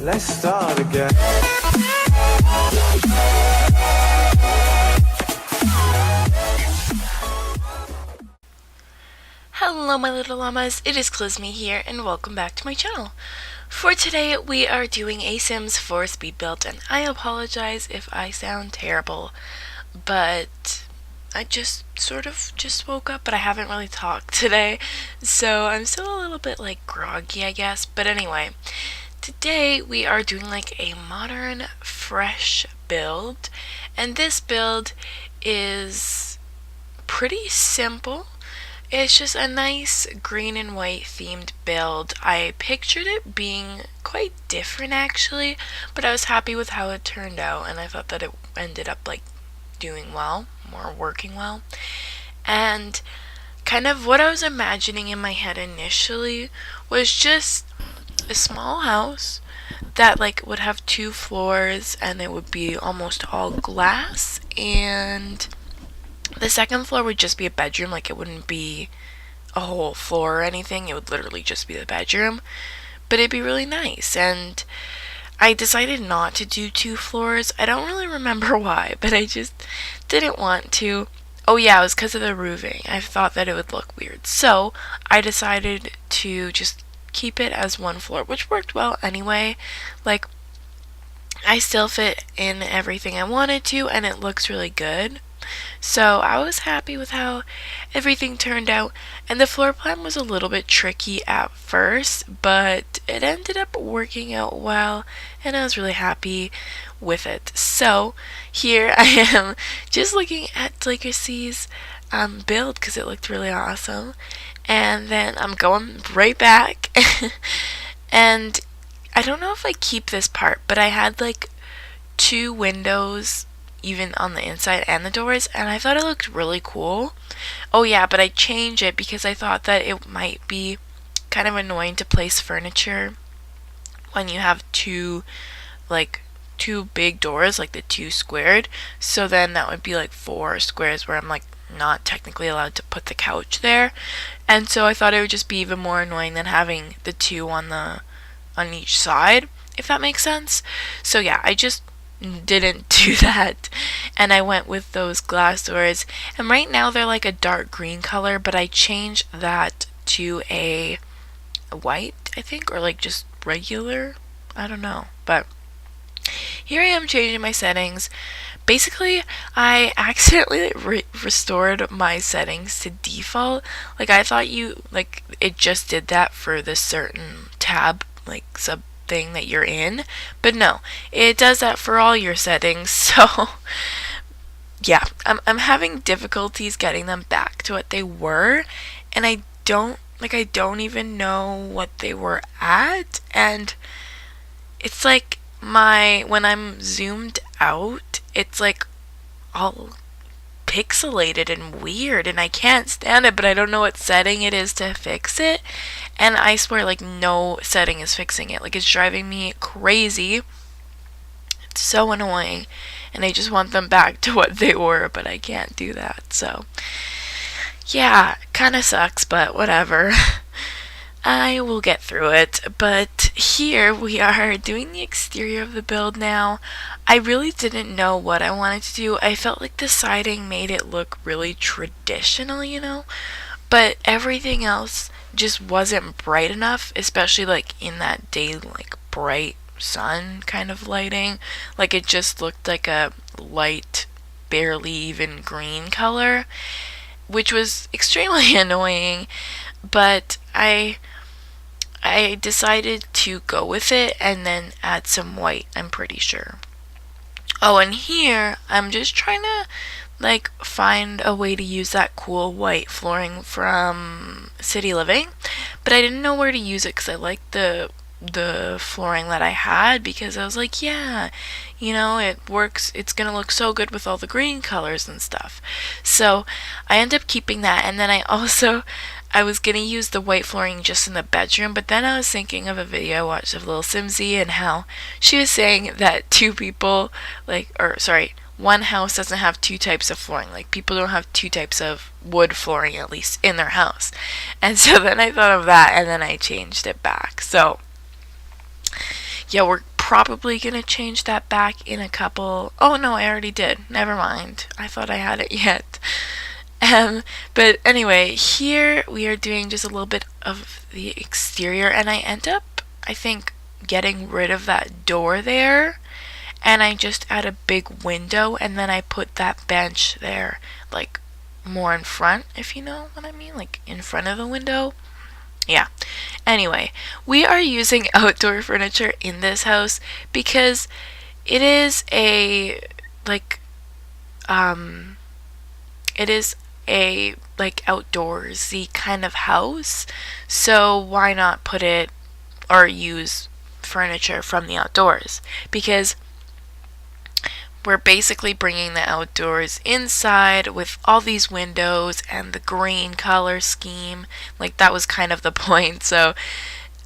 Let's start again. Hello my little llamas, it is Kalizmy here and welcome back to my channel. For today we are doing a Sims 4 speed build, and I apologize if I sound terrible, but I just woke up, but I haven't really talked today, so I'm still a little bit like groggy, I guess. But anyway, today we are doing like a modern fresh build, and this build is pretty simple. It's just a nice green and white themed build. I pictured it being quite different actually, but I was happy with how it turned out, and I thought that it ended up like doing well, more working well. And kind of what I was imagining in my head initially was just a small house that like would have 2 floors, and it would be almost all glass, and the second floor would just be a bedroom. Like, it wouldn't be a whole floor or anything, it would literally just be the bedroom, but it'd be really nice. And I decided not to do 2 floors. I don't really remember why, but I just didn't want to. Oh yeah, it was because of the roofing. I thought that it would look weird, so I decided to just keep it as 1 floor, which worked well anyway. Like, I still fit in everything I wanted to, and it looks really good. So I was happy with how everything turned out, and the floor plan was a little bit tricky at first, but it ended up working out well, and I was really happy with it. So here I am just looking at Delicacy's build because it looked really awesome, and then I'm going right back and I don't know if I keep this part, but I had like 2 windows even on the inside and the doors, and I thought it looked really cool. Oh yeah, but I changed it because I thought that it might be kind of annoying to place furniture when you have 2 big doors, like the 2 squared. So then that would be like 4 squares where I'm like not technically allowed to put the couch there. And so I thought it would just be even more annoying than having the 2 on each side, if that makes sense. So yeah, I just didn't do that, and I went with those glass doors, and right now they're like a dark green color, but I changed that to a white, I think, or like just regular, I don't know. But here I am changing my settings. Basically, I accidentally restored my settings to default. Like, I thought it just did that for the certain tab, like sub thing that you're in, but no, it does that for all your settings. So yeah, I'm having difficulties getting them back to what they were, and I don't even know what they were at. And it's like when I'm zoomed out, it's like all pixelated and weird, and I can't stand it, but I don't know what setting it is to fix it. And I swear, like, no setting is fixing it. Like, it's driving me crazy. It's so annoying, and I just want them back to what they were, but I can't do that. So yeah, kind of sucks, but whatever. I will get through it. But here we are doing the exterior of the build now. I really didn't know what I wanted to do. I felt like the siding made it look really traditional, but everything else just wasn't bright enough, especially like in that day, like bright sun kind of lighting. Like, it just looked like a light, barely even green color, which was extremely annoying. But I decided to go with it and then add some white, I'm pretty sure. Oh, and here I'm just trying to like find a way to use that cool white flooring from City Living, but I didn't know where to use it because I liked the flooring that I had, because I was like, yeah, it works, it's gonna look so good with all the green colors and stuff. So I ended up keeping that, and then I was gonna use the white flooring just in the bedroom, but then I was thinking of a video I watched of Little Simsy and how she was saying that 2 people, one house doesn't have 2 types of flooring. Like, people don't have 2 types of wood flooring, at least in their house. And so then I thought of that, and then I changed it back. So yeah, we're probably gonna change that back in a couple. Oh no, I already did. Never mind. I thought I had it yet. But anyway, here we are doing just a little bit of the exterior, and I end up, I think, getting rid of that door there, and I just add a big window, and then I put that bench there, like more in front, if you know what I mean, like in front of the window. Yeah. Anyway, we are using outdoor furniture in this house because it is a like it is a like outdoorsy kind of house. So why not put it or use furniture from the outdoors? Because we're basically bringing the outdoors inside with all these windows and the green color scheme. Like, that was kind of the point. So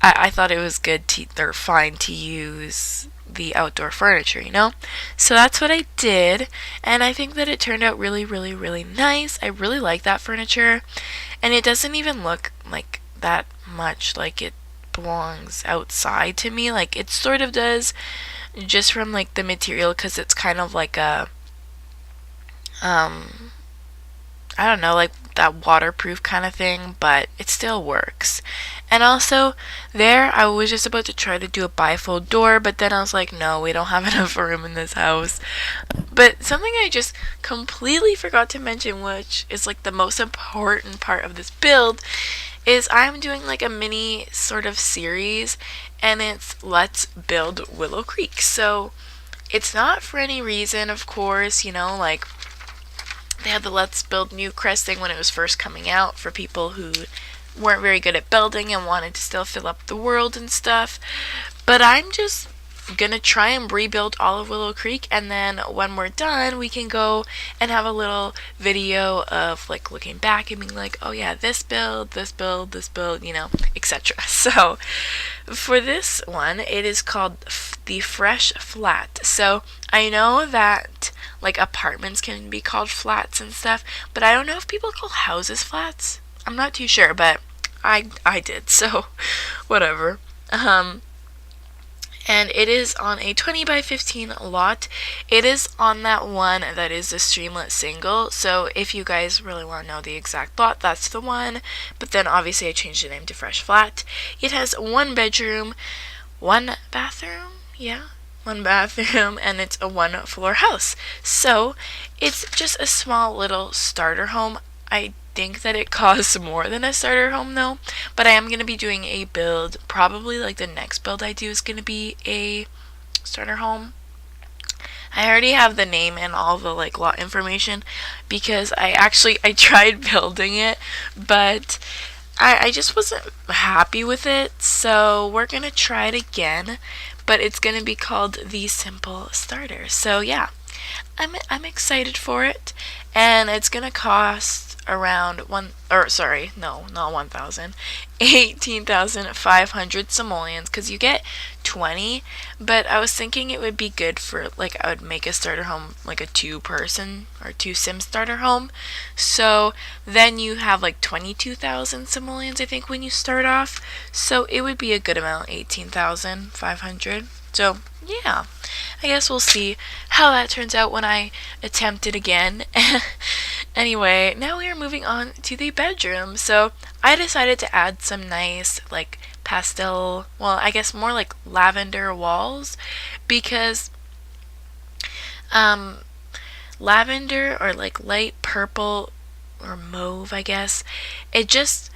I thought it was good to, or fine to use the outdoor furniture, you know? So that's what I did. And I think that it turned out really, really, really nice. I really like that furniture. And it doesn't even look like that much like it belongs outside to me. Like, it sort of does, just from like the material, because it's kind of like a I don't know, like that waterproof kind of thing, but it still works. And also there I was just about to try to do a bifold door, but then I was like, no, we don't have enough room in this house. But something I just completely forgot to mention, which is like the most important part of this build, is I'm doing like a mini sort of series, and it's Let's Build Willow Creek. So it's not for any reason, of course, you know, like they had the Let's Build Newcrest thing when it was first coming out for people who weren't very good at building and wanted to still fill up the world and stuff. But I'm just gonna try and rebuild all of Willow Creek, and then when we're done we can go and have a little video of like looking back and being like, oh yeah, this build, this build, this build, you know, etc. So for this one, it is called the Fresh Flat. So I know that like apartments can be called flats and stuff, but I don't know if people call houses flats. I'm not too sure, but I did, so whatever. And it is on a 20 by 15 lot. It is on that one that is the Streamlet single, so if you guys really want to know the exact lot, that's the one. But then obviously I changed the name to Fresh Flat. It has one bedroom, one bathroom, yeah, one bathroom, and it's a one floor house. So it's just a small little starter home. I think that it costs more than a starter home though, but I am going to be doing a build. Probably like the next build I do is going to be a starter home. I already have the name and all the like lot information because I tried building it, but I just wasn't happy with it, so we're going to try it again, but it's going to be called the Simple Starter. So yeah, I'm excited for it, and it's going to cost around 18,500 simoleons, because you get 20, but I was thinking it would be good for like, I would make a starter home like a 2-person or 2 sim starter home, so then you have like 22,000 simoleons I think when you start off, so it would be a good amount, 18,500. So yeah, I guess we'll see how that turns out when I attempt it again. Anyway, now we are moving on to the bedroom. So I decided to add some nice like pastel, well, I guess more like lavender walls, because lavender or like light purple or mauve, I guess, it just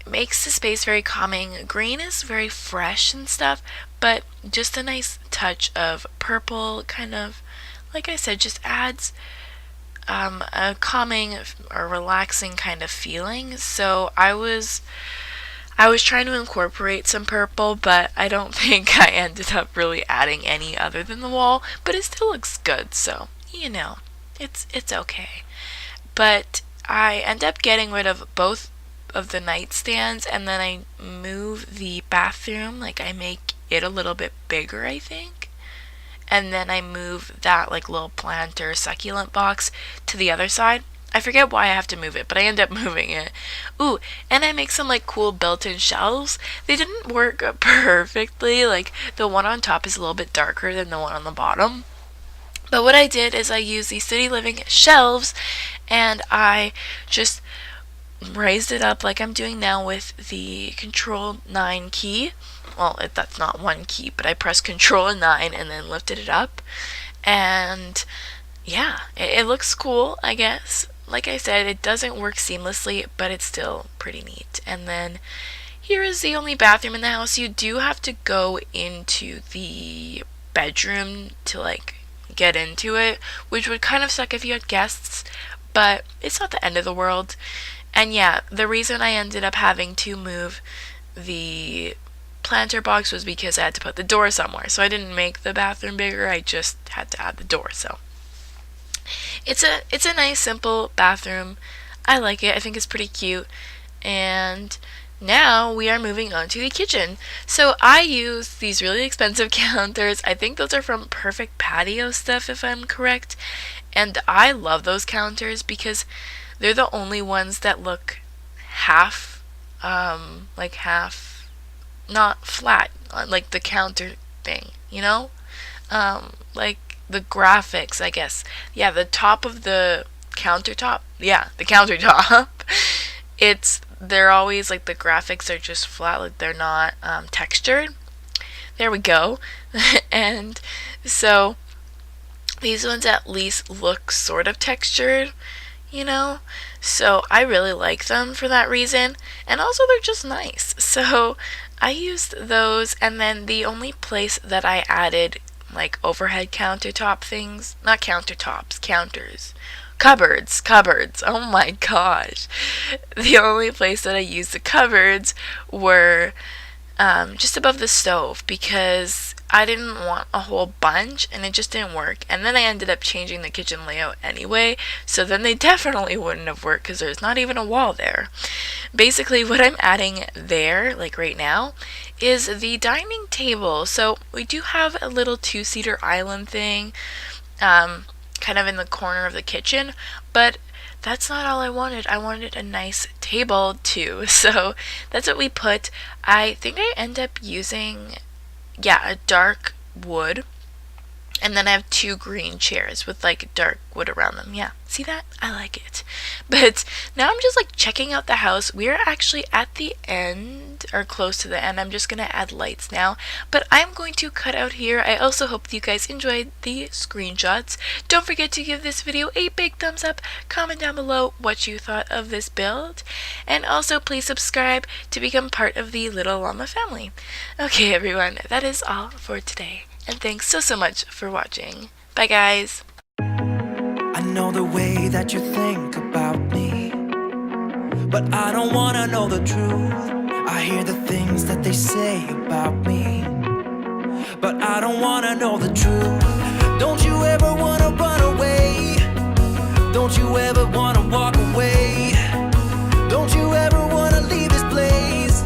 makes the space very calming. Green is very fresh and stuff, but just a nice touch of purple kind of, like I said, just adds a calming or relaxing kind of feeling. So I was trying to incorporate some purple, but I don't think I ended up really adding any other than the wall, but it still looks good, so you know, it's okay. But I end up getting rid of both of the nightstands, and then I move the bathroom, like I make it a little bit bigger, I think, and then I move that like little plant or succulent box to the other side. I forget why I have to move it, but I end up moving it. Ooh, and I make some like cool built-in shelves. They didn't work perfectly. Like the one on top is a little bit darker than the one on the bottom. But what I did is I used these City Living shelves and I just raised it up like I'm doing now with the Control 9 key. Well, that's not one key, but I pressed Control 9 and then lifted it up. And yeah, it looks cool, I guess. Like I said, it doesn't work seamlessly, but it's still pretty neat. And then here is the only bathroom in the house. You do have to go into the bedroom to like get into it, which would kind of suck if you had guests, but it's not the end of the world. And yeah, the reason I ended up having to move the planter box was because I had to put the door somewhere. So I didn't make the bathroom bigger, I just had to add the door. So it's a nice simple bathroom. I like it. I think it's pretty cute. And now we are moving on to the kitchen. So I use these really expensive counters. I think those are from Perfect Patio stuff if I'm correct. And I love those counters because they're the only ones that look half, not flat, like the counter thing, you know? Like the graphics, I guess. Yeah, the top of the countertop. Yeah, the countertop. They're always like the graphics are just flat, like they're not textured. There we go. And so these ones at least look sort of textured, you know? So I really like them for that reason. And also they're just nice. So I used those, and then the only place that I added like overhead countertop things, not countertops, counters. Cupboards. Oh my gosh. The only place that I used the cupboards were just above the stove because I didn't want a whole bunch and it just didn't work. And then I ended up changing the kitchen layout anyway, so then they definitely wouldn't have worked because there's not even a wall there. Basically what I'm adding there, like right now, is the dining table. So we do have a little two-seater island thing kind of in the corner of the kitchen, but that's not all I wanted. I wanted a nice table too, so that's what we put. I think I end up using, yeah, a dark wood, and then I have two green chairs with like dark wood around them. Yeah, see that? I like it. But now I'm just like checking out the house. We are actually at the end, or close to the end. I'm just gonna add lights now, but I'm going to cut out here. I also hope you guys enjoyed the screenshots. Don't forget to give this video a big thumbs up, comment down below what you thought of this build, and also please subscribe to become part of the Little Llama family. Okay everyone, that is all for today. And thanks so much for watching. Bye guys. I know the way that you think about me, but I don't wanna know the truth. I hear the things that they say about me, but I don't wanna know the truth. Don't you ever wanna run away? Don't you ever wanna walk away? Don't you ever wanna leave this place?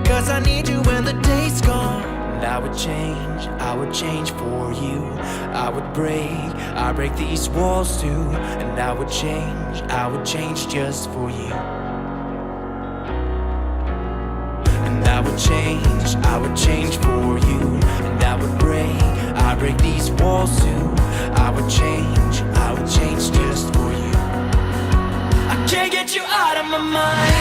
'Cause I need you when the day's gone. I would change for you. I would break these walls too. And I would change just for you. And I would change for you. And I would break these walls too. I would change just for you. I can't get you out of my mind.